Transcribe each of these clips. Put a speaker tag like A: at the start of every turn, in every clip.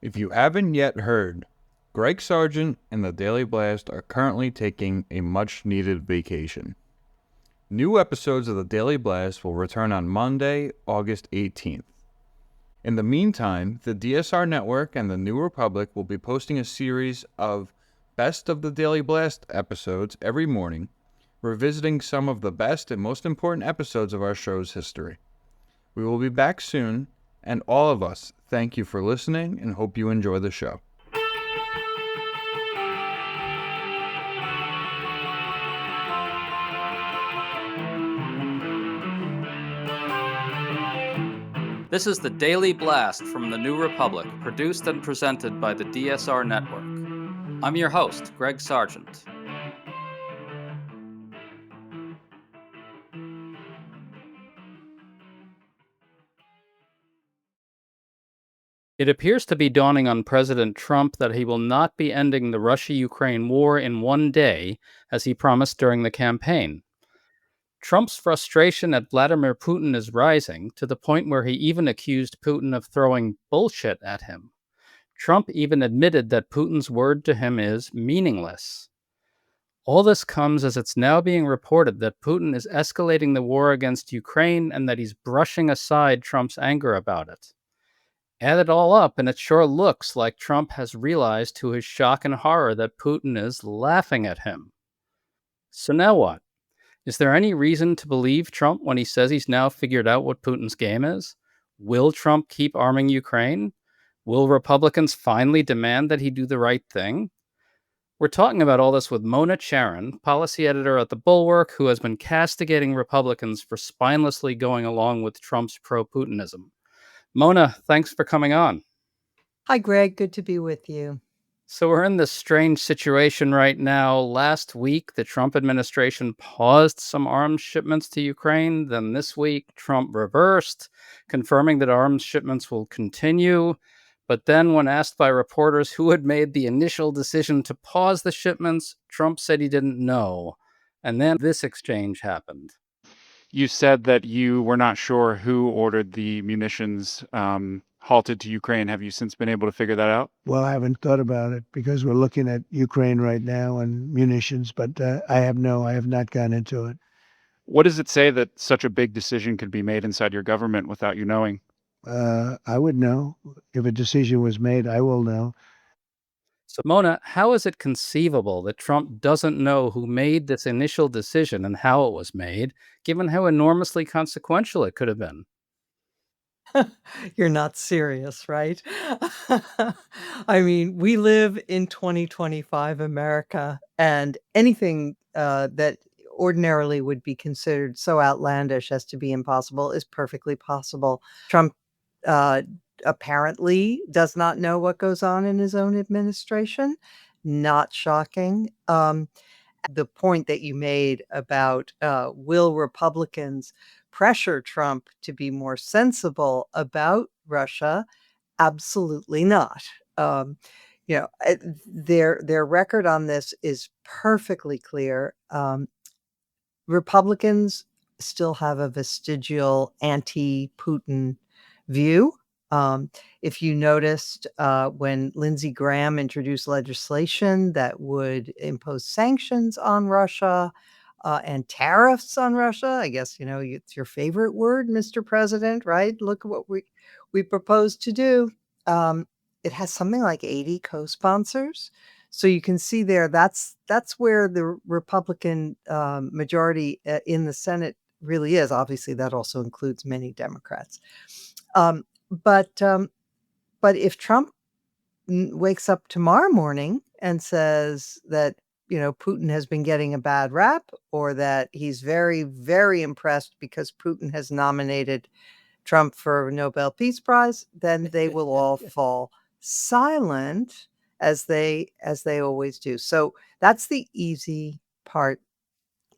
A: If you haven't yet heard, Greg Sargent and the Daily Blast are currently taking a much-needed vacation. New episodes of the Daily Blast will return on Monday, August 18th. In the meantime, the DSR Network and the New Republic will be posting a series of Best of the Daily Blast episodes every morning, revisiting some of the best and most important episodes of our show's history. We will be back soon, and all of us thank you for listening and hope you enjoy the show.
B: This is the Daily Blast from the New Republic, produced and presented by the DSR Network. I'm your host, Greg Sargent. It appears to be dawning on President Trump that he will not be ending the Russia-Ukraine war in one day, as he promised during the campaign. Trump's frustration at Vladimir Putin is rising, to the point where he even accused Putin of throwing bullshit at him. Trump even admitted that Putin's word to him is meaningless. All this comes as it's now being reported that Putin is escalating the war against Ukraine and that he's brushing aside Trump's anger about it. Add it all up, and it sure looks like Trump has realized to his shock and horror that Putin is laughing at him. So now what? Is there any reason to believe Trump when he says he's now figured out what Putin's game is? Will Trump keep arming Ukraine? Will Republicans finally demand that he do the right thing? We're talking about all this with Mona Charen, policy editor at The Bulwark, who has been castigating Republicans for spinelessly going along with Trump's pro-Putinism. Mona, thanks for coming on.
C: Hi, Greg. Good to be with you.
B: So we're in this strange situation right now. Last week, the Trump administration paused some arms shipments to Ukraine. Then this week, Trump reversed, confirming that arms shipments will continue. But then when asked by reporters who had made the initial decision to pause the shipments, Trump said he didn't know. And then this exchange happened.
D: You said that you were not sure who ordered the munitions halted to Ukraine. Have you since been able to figure that out?
E: Well, I haven't thought about it because we're looking at Ukraine right now and munitions, but I have not gone into it.
D: What does it say that such a big decision could be made inside your government without you knowing?
E: I would know. If a decision was made, I will know.
B: So, Mona, how is it conceivable that Trump doesn't know who made this initial decision and how it was made, given how enormously consequential it could have been?
C: You're not serious, right? I mean, we live in 2025 America, and anything that ordinarily would be considered so outlandish as to be impossible is perfectly possible. Trump apparently does not know what goes on in his own administration. Not shocking. The point that you made about will Republicans pressure Trump to be more sensible about Russia? Absolutely not. Their record on this is perfectly clear. Republicans still have a vestigial anti-Putin view. If you noticed, when Lindsey Graham introduced legislation that would impose sanctions on Russia, and tariffs on Russia, I guess, it's your favorite word, Mr. President, right? Look at what we proposed to do. It has something like 80 co-sponsors. So you can see there, that's where the Republican majority in the Senate really is. Obviously, that also includes many Democrats. But if Trump wakes up tomorrow morning and says that, Putin has been getting a bad rap, or that he's very, very impressed because Putin has nominated Trump for a Nobel Peace Prize, then they will all fall silent as they always do. So that's the easy part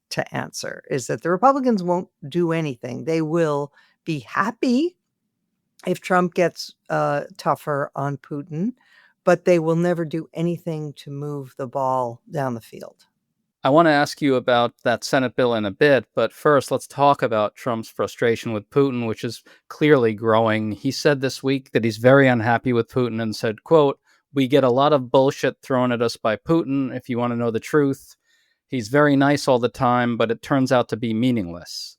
C: to answer, is that the Republicans won't do anything. They will be happy if Trump gets tougher on Putin, but they will never do anything to move the ball down the field.
B: I want to ask you about that Senate bill in a bit, but first let's talk about Trump's frustration with Putin, which is clearly growing. He said this week that he's very unhappy with Putin and said, quote, "We get a lot of bullshit thrown at us by Putin. If you want to know the truth, he's very nice all the time, but it turns out to be meaningless."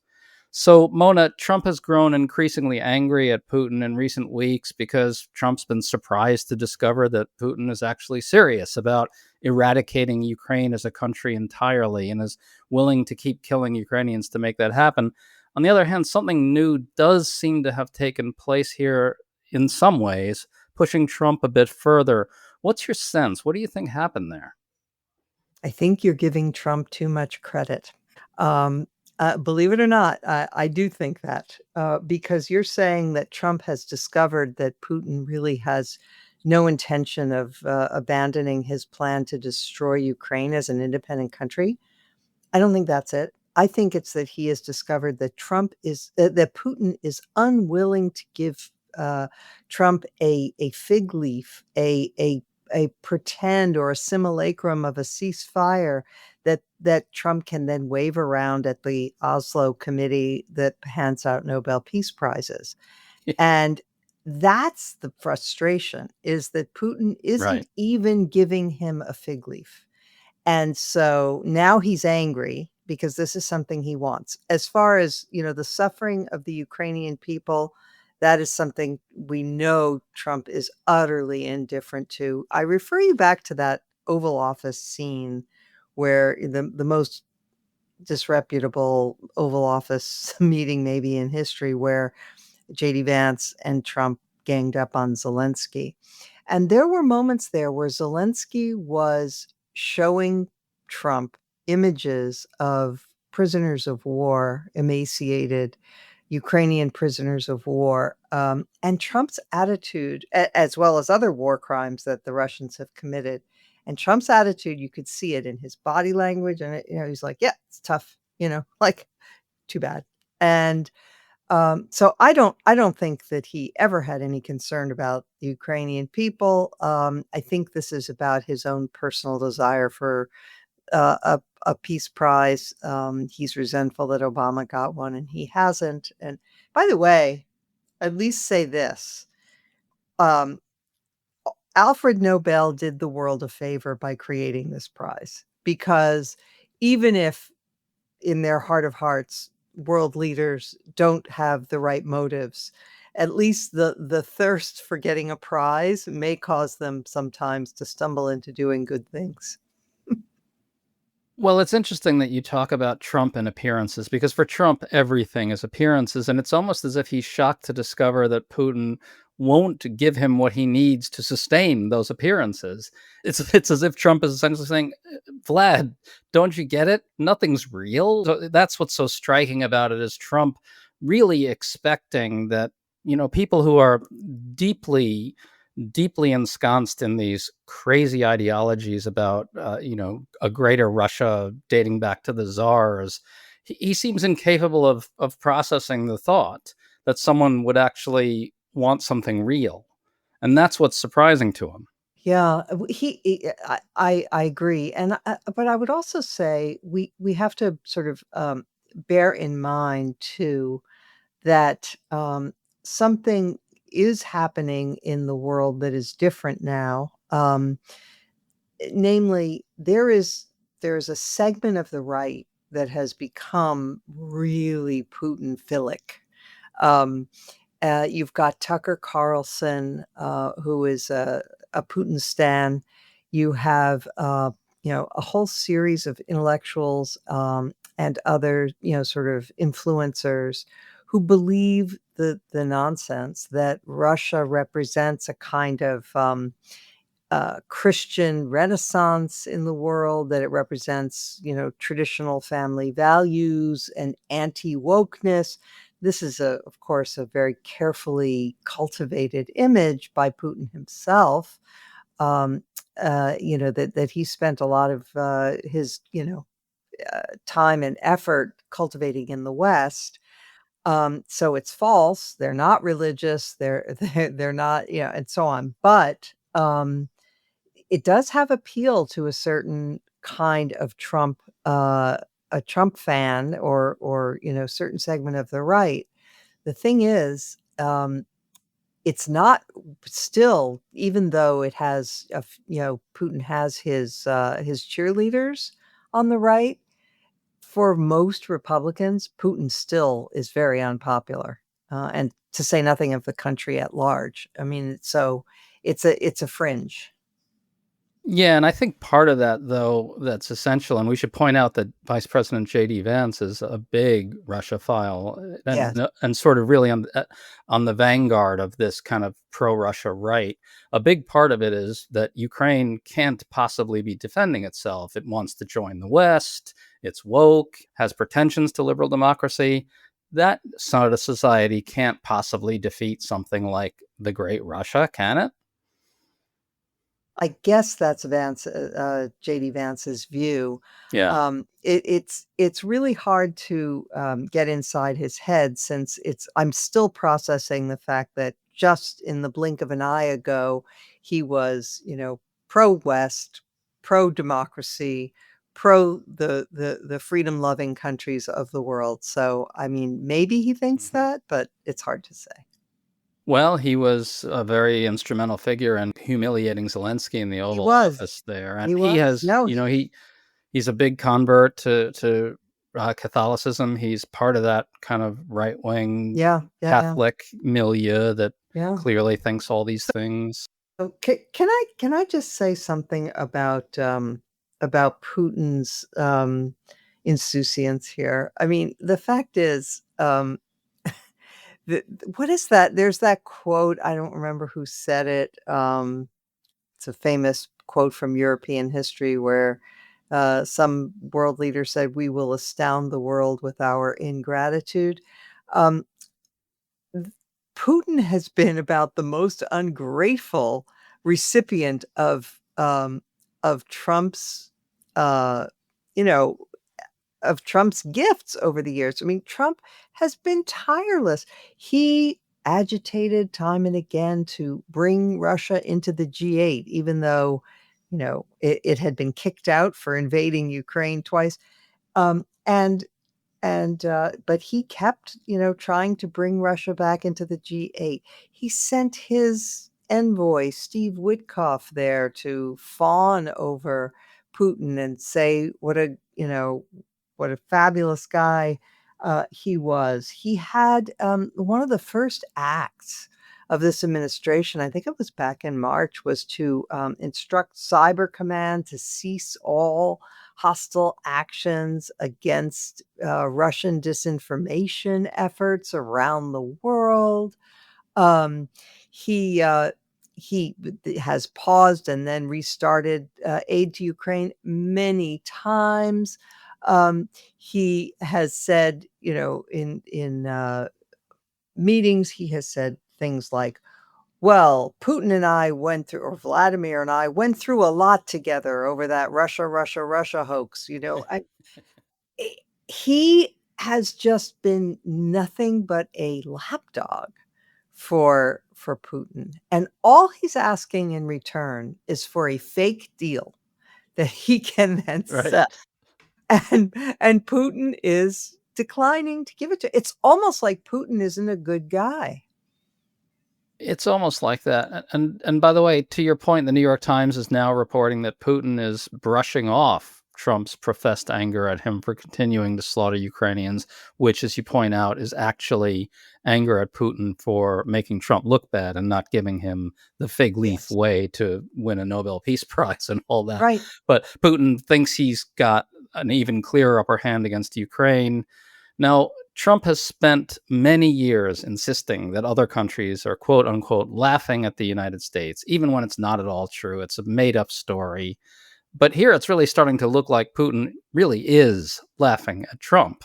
B: So, Mona, Trump has grown increasingly angry at Putin in recent weeks because Trump's been surprised to discover that Putin is actually serious about eradicating Ukraine as a country entirely and is willing to keep killing Ukrainians to make that happen. On the other hand, something new does seem to have taken place here in some ways, pushing Trump a bit further. What's your sense? What do you think happened there?
C: I think you're giving Trump too much credit. Um, Believe it or not, I do think that because you're saying that Trump has discovered that Putin really has no intention of abandoning his plan to destroy Ukraine as an independent country. I don't think that's it. I think it's that he has discovered that that Putin is unwilling to give Trump a fig leaf, a pretend or a simulacrum of a ceasefire that Trump can then wave around at the Oslo committee that hands out Nobel Peace Prizes. And that's the frustration, is that Putin isn't
B: Right.
C: even giving him a fig leaf. And so now he's angry because this is something he wants. As far as, the suffering of the Ukrainian people, that is something we know Trump is utterly indifferent to. I refer you back to that Oval Office scene where the most disreputable Oval Office meeting maybe in history, where JD Vance and Trump ganged up on Zelensky. And there were moments there where Zelensky was showing Trump images of prisoners of war, emaciated Ukrainian prisoners of war. And Trump's attitude, as well as other war crimes that the Russians have committed, and Trump's attitude, you could see it in his body language. And, he's like, yeah, it's tough, like, too bad. And so I don't think that he ever had any concern about the Ukrainian people. I think this is about his own personal desire for a peace prize. He's resentful that Obama got one and he hasn't. And by the way, at least say this: um, Alfred Nobel did the world a favor by creating this prize, because even if in their heart of hearts, world leaders don't have the right motives, at least the thirst for getting a prize may cause them sometimes to stumble into doing good things.
B: Well, it's interesting that you talk about Trump and appearances, because for Trump, everything is appearances. And it's almost as if he's shocked to discover that Putin won't give him what he needs to sustain those appearances. It's as if Trump is essentially saying, Vlad, don't you get it? Nothing's real. So that's what's so striking about it, is Trump really expecting that, people who are deeply deeply ensconced in these crazy ideologies about, a greater Russia dating back to the czars. He seems incapable of processing the thought that someone would actually want something real, and that's what's surprising to him.
C: Yeah, I agree, and but I would also say we have to sort of bear in mind too that something is happening in the world that is different now. Namely, there is a segment of the right that has become really Putin-philic. Um, you've got Tucker Carlson, who is a Putin stan. You have, a whole series of intellectuals and other, sort of influencers who believe the nonsense that Russia represents a kind of Christian renaissance in the world, that it represents, traditional family values and anti-wokeness. This is, of course, a very carefully cultivated image by Putin himself. Um, that he spent a lot of his, time and effort cultivating in the West. So it's false. They're not religious. They're not, and so on. But it does have appeal to a certain kind of Trump, a Trump fan, or certain segment of the right. The thing is, it's not still, even though it has, Putin has his cheerleaders on the right. For most Republicans, Putin still is very unpopular, and to say nothing of the country at large. I mean, so it's a fringe.
B: Yeah, and I think part of that, though, that's essential, and we should point out that Vice President J.D. Vance is a big Russia-phile,
C: Yes.
B: and sort of really on the vanguard of this kind of pro-Russia right. A big part of it is that Ukraine can't possibly be defending itself. It wants to join the West. It's woke, has pretensions to liberal democracy. That sort of society can't possibly defeat something like the Great Russia, can it?
C: I guess that's J.D. Vance's view.
B: Yeah.
C: It's really hard to get inside his head, since I'm still processing the fact that just in the blink of an eye ago, he was, pro-West, pro-democracy, pro the freedom-loving countries of the world. So, I mean, maybe he thinks
B: Mhm.
C: that, but it's hard to say.
B: Well, he was a very instrumental figure in humiliating Zelensky in the
C: He
B: Oval
C: was.
B: Office there, and
C: He
B: he
C: was.
B: has,
C: No.
B: he's a big convert to Catholicism. He's part of that kind of right wing
C: Yeah. Yeah.
B: Catholic milieu that
C: Yeah.
B: clearly thinks all these things.
C: Okay, can I just say something about Putin's insouciance here? I mean, the fact is, what is that? There's that quote. I don't remember who said it. It's a famous quote from European history where some world leader said, "We will astound the world with our ingratitude." Um, Putin has been about the most ungrateful recipient of Trump's, uh, you know, of Trump's gifts over the years. I mean, Trump has been tireless. He agitated time and again to bring Russia into the G8, even though, it had been kicked out for invading Ukraine twice. Um, and but he kept, trying to bring Russia back into the G8. He sent his envoy, Steve Witkoff, there to fawn over Putin and say what a fabulous guy he was. He had one of the first acts of this administration, I think it was back in March, was to instruct Cyber Command to cease all hostile actions against Russian disinformation efforts around the world. Um, he has paused and then restarted aid to Ukraine many times. He has said, in meetings, he has said things like, "Well, Putin and I went through, or Vladimir and I went through a lot together over that Russia hoax." Eh, he has just been nothing but a lapdog for Putin, and all he's asking in return is for a fake deal that he can then
B: Right.
C: sell, and and Putin is declining to give it to. It's almost like Putin isn't a good guy.
B: It's almost like that. And by the way, to your point, the New York Times is now reporting that Putin is brushing off Trump's professed anger at him for continuing to slaughter Ukrainians, which, as you point out, is actually anger at Putin for making Trump look bad and not giving him the fig leaf
C: Yes.
B: way to win a Nobel Peace Prize and all that.
C: Right.
B: But Putin thinks he's got an even clearer upper hand against Ukraine. Now, Trump has spent many years insisting that other countries are quote unquote laughing at the United States, even when it's not at all true. It's a made up story. But here it's really starting to look like Putin really is laughing at Trump.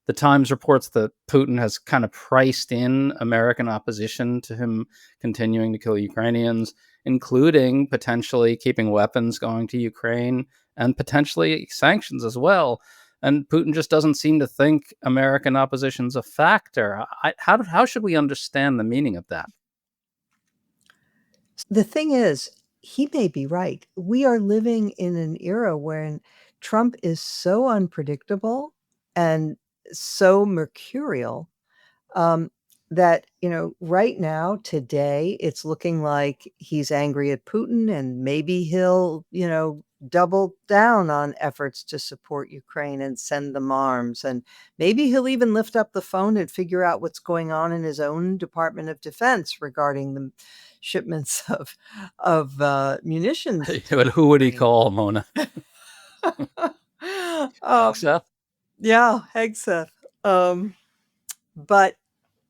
B: The Times reports that Putin has kind of priced in American opposition to him continuing to kill Ukrainians, including potentially keeping weapons going to Ukraine and potentially sanctions as well. And Putin just doesn't seem to think American opposition's a factor. How should we understand the meaning of that?
C: The thing is, he may be right. We are living in an era when Trump is so unpredictable and so mercurial, that, right now, today, it's looking like he's angry at Putin and maybe he'll, double down on efforts to support Ukraine and send them arms. And maybe he'll even lift up the phone and figure out what's going on in his own Department of Defense regarding the shipments of munitions to
B: But who would he
C: Ukraine.
B: call, Mona?
C: Um,
B: Seth?
C: yeah, Hegseth. But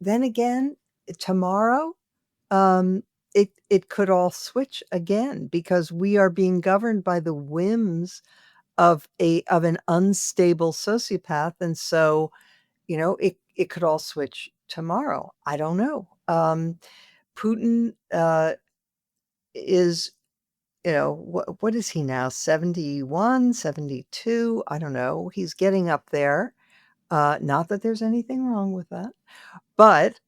C: then again, tomorrow, it could all switch again because we are being governed by the whims of an unstable sociopath, and so it could all switch tomorrow. I don't know. Putin is what is he now, 71, 72? I don't know. He's getting up there. Not that there's anything wrong with that. But,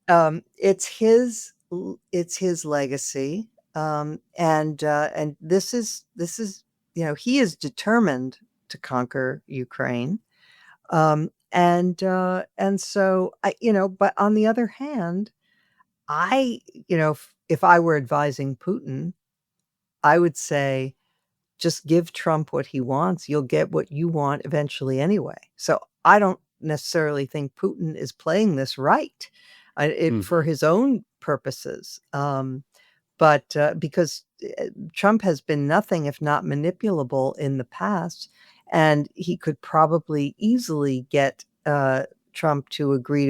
C: it's his legacy, and this is he is determined to conquer Ukraine, and so but on the other hand, I if I were advising Putin, I would say, just give Trump what he wants. You'll get what you want eventually anyway. So I don't necessarily think Putin is playing this right,
B: Mm.
C: for his own purposes. But because Trump has been nothing if not manipulable in the past, and he could probably easily get Trump to agree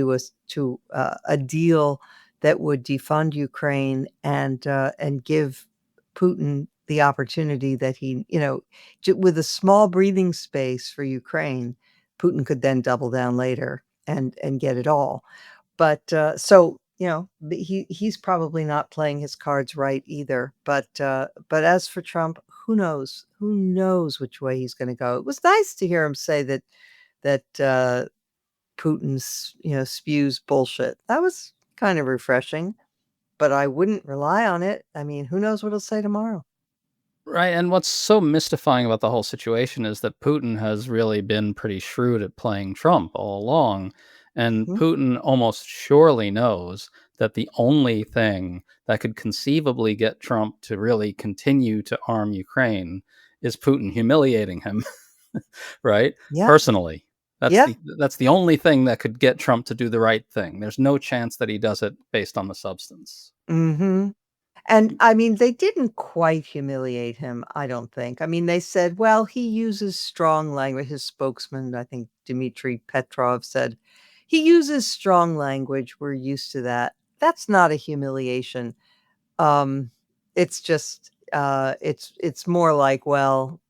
C: to a deal that would defund Ukraine and give Putin the opportunity that he, with a small breathing space for Ukraine, Putin could then double down later and get it all. But, so, he's probably not playing his cards right either. But as for Trump, who knows? Who knows which way he's gonna go? It was nice to hear him say that Putin's, spews bullshit. That was kind of refreshing, but I wouldn't rely on it. I mean, who knows what he'll say tomorrow?
B: Right, and what's so mystifying about the whole situation is that Putin has really been pretty shrewd at playing Trump all along, and
C: Mhm.
B: Putin almost surely knows that the only thing that could conceivably get Trump to really continue to arm Ukraine is Putin humiliating him, right?
C: Yeah,
B: Personally. That's
C: yeah.
B: the only thing that could get Trump to do the right thing. There's no chance that he does it based on the substance.
C: Mhm. And, I mean, they didn't quite humiliate him, I don't think. I mean, they said, "Well, he uses strong language." His spokesman, I think Dmitry Petrov, said, "He uses strong language, we're used to that." That's not a humiliation. It's just, it's more like, well,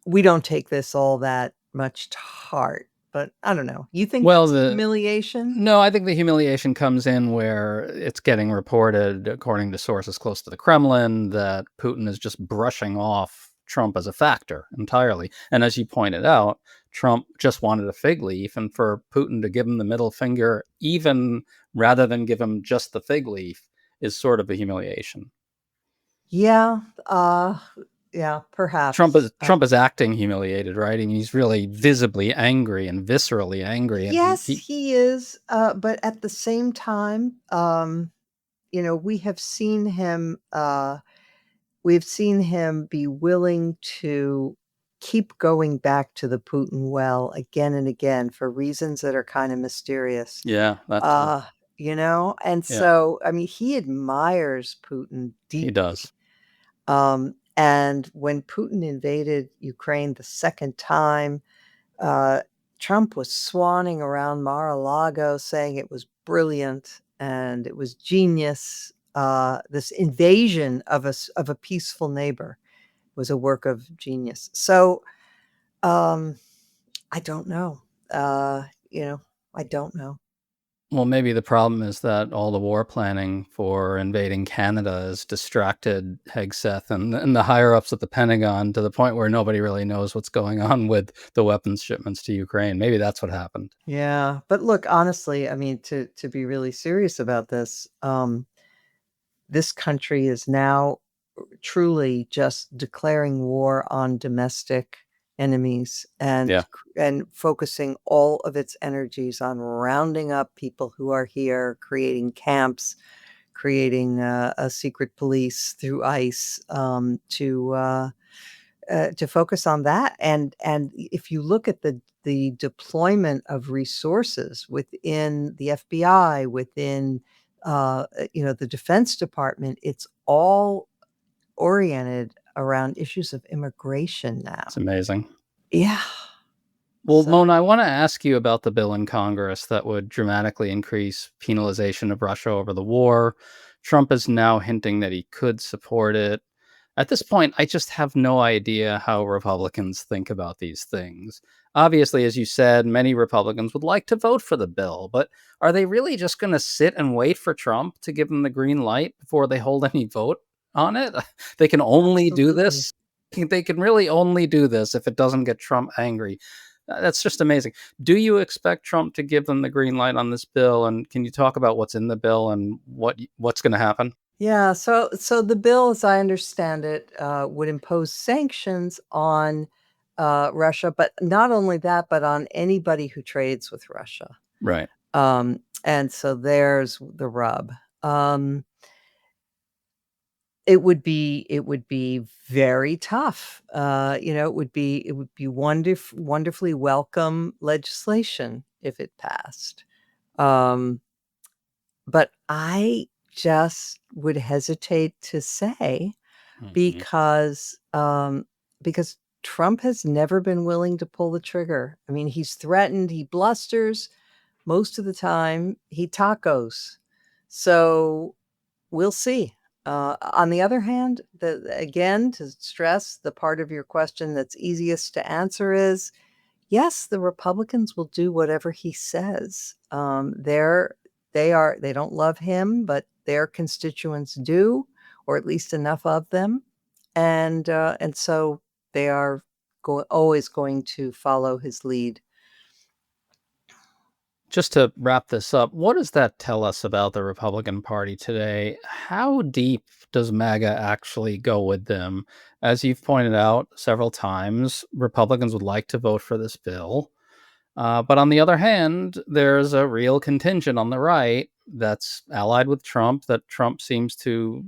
C: we don't take this all that much to heart, but I don't know. You think
B: Well,
C: that's
B: the
C: humiliation?
B: No, I think the humiliation comes in where it's getting reported, according to sources close to the Kremlin, that Putin is just brushing off Trump as a factor entirely. And as you pointed out, Trump just wanted a fig leaf, and for Putin to give him the middle finger, even rather than give him just the fig leaf, is sort of a humiliation.
C: Yeah, yeah,
B: Trump
C: perhaps.
B: is Trump is acting humiliated, right? And he's really visibly angry and viscerally angry, and
C: Yes,
B: he
C: he is, but at the same time, we have seen him, we've seen him be willing to keep going back to the Putin well again and again for reasons that are kinda mysterious.
B: yeah, that too.
C: Uh, and
B: Yeah,
C: so, I mean, he admires Putin
B: he
C: deeply.
B: does.
C: And when Putin invaded Ukraine the second time, uh, Trump was swanning around Mar-a-Lago saying it was brilliant and it was genius. This invasion of a peaceful neighbor was a work of genius. So, um, I don't know. Uh, you know, I don't know.
B: Well, maybe the problem is that all the war planning for invading Canada has distracted Hegseth and the higher ups at the Pentagon to the point where nobody really knows what's going on with the weapons shipments to Ukraine. Maybe that's what happened.
C: Yeah, but look, honestly, I mean, to be really serious about this, this country is now truly just declaring war on domestic enemies
B: Yeah.
C: and focusing all of its energies on rounding up people who are here, creating camps, creating a secret police through ICE, to focus on that. And if you look at the deployment of resources within the FBI, within the Defense Department, it's all oriented around issues of immigration now.
B: It's amazing.
C: Yeah.
B: Well,
C: So
B: Mona, I want to ask you about the bill in Congress that would dramatically increase penalization of Russia over the war. Trump is now hinting that he could support it. At this point, I just have no idea how Republicans think about these things. Obviously, as you said, many Republicans would like to vote for the bill, but are they really just going to sit and wait for Trump to give them the green light before they hold any vote on it? They can only do
C: absolutely.
B: this. They can really only do this if it doesn't get Trump angry. That's just amazing. Do you expect Trump to give them the green light on this bill? And can you talk about what's in the bill and what's going to happen?
C: Yeah, so the bill, as I understand it, would impose sanctions on Russia, but not only that, but on anybody who trades with Russia.
B: Right.
C: And so there's the rub. It would be very tough. It would be wonderfully welcome legislation if it passed. Um, but I just would hesitate to say
B: Mhm.
C: because Trump has never been willing to pull the trigger. I mean, he's threatened, he blusters most of the time, he tacos. So we'll see. On the other hand, again, to stress the part of your question that's easiest to answer is yes, the Republicans will do whatever he says. They don't love him, but their constituents do, or at least enough of them, and so they are always going to follow his lead.
B: Just to wrap this up, what does that tell us about the Republican Party today? How deep does MAGA actually go with them? As you've pointed out several times, Republicans would like to vote for this bill. But on the other hand, there's a real contingent on the right that's allied with Trump, that Trump seems to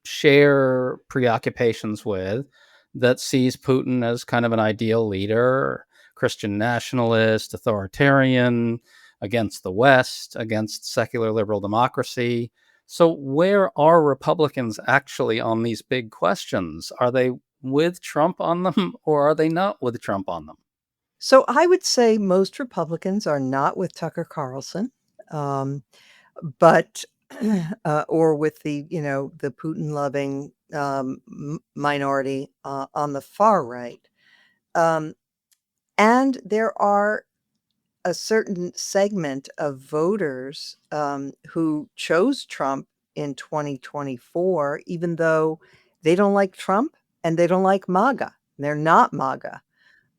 B: share preoccupations with, that sees Putin as kind of an ideal leader, Christian nationalist, authoritarian, against the West, against secular liberal democracy. So, where are Republicans actually on these big questions? Are they with Trump on them or are they not with Trump on them?
C: So I would say most Republicans are not with Tucker Carlson, um, but or with the Putin loving minority on the far right. Um, and there are a certain segment of voters who chose Trump in 2024, even though they don't like Trump and they don't like MAGA. They're not MAGA.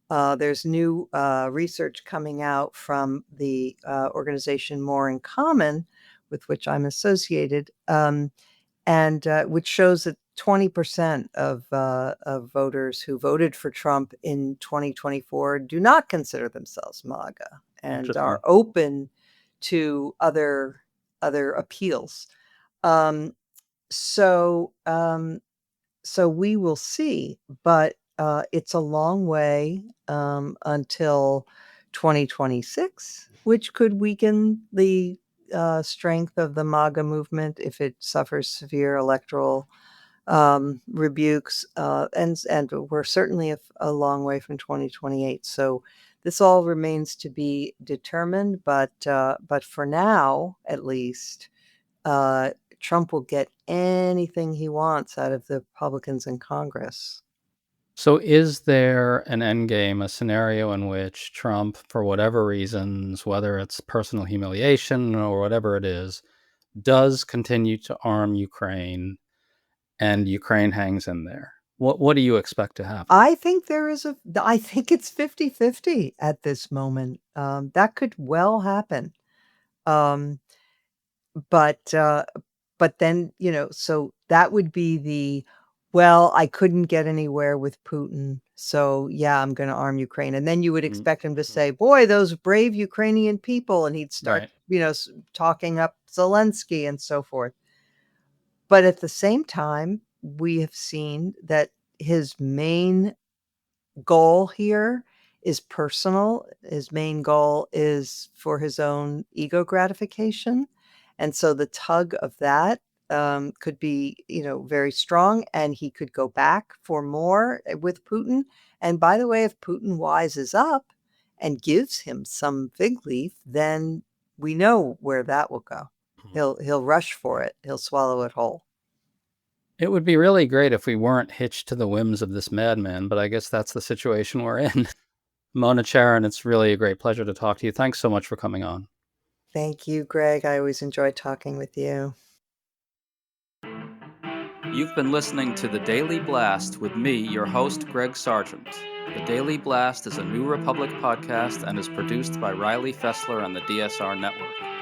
C: There's new research coming out from the organization More in Common, with which I'm associated, and which shows that 20% of voters who voted for Trump in 2024 do not consider themselves MAGA and
B: Interesting.
C: are open to other appeals. Um, so um, so we will see, but it's a long way until 2026, which could weaken the strength of the MAGA movement if it suffers severe electoral rebukes, and we're certainly a long way from 2028. So this all remains to be determined, but for now, at least, uh, Trump will get anything he wants out of the Republicans in Congress.
B: So, is there an end game, a scenario in which Trump, for whatever reasons, whether it's personal humiliation or whatever it is, does continue to arm Ukraine and Ukraine hangs in there? What do you expect to happen?
C: I think it's 50-50 at this moment. That could well happen. Um, but then, so that would be the well, I couldn't get anywhere with Putin, so yeah, I'm going to arm Ukraine. And then you would
B: Mm.
C: expect him to say, boy, those brave Ukrainian people. And he'd start,
B: Right.
C: talking up Zelensky and so forth. But at the same time, we have seen that his main goal here is personal. His main goal is for his own ego gratification. And so the tug of that could be, very strong, and he could go back for more with Putin. And by the way, if Putin wises up and gives him some fig leaf, then we know where that will go. He'll rush for it. He'll swallow it whole.
B: It would be really great if we weren't hitched to the whims of this madman, but I guess that's the situation we're in. Mona Charon, it's really a great pleasure to talk to you. Thanks so much for coming on.
C: Thank you, Greg. I always enjoy talking with you.
B: You've been listening to The Daily Blast with me, your host, Greg Sargent. The Daily Blast is a New Republic podcast and is produced by Riley Fessler and the DSR Network.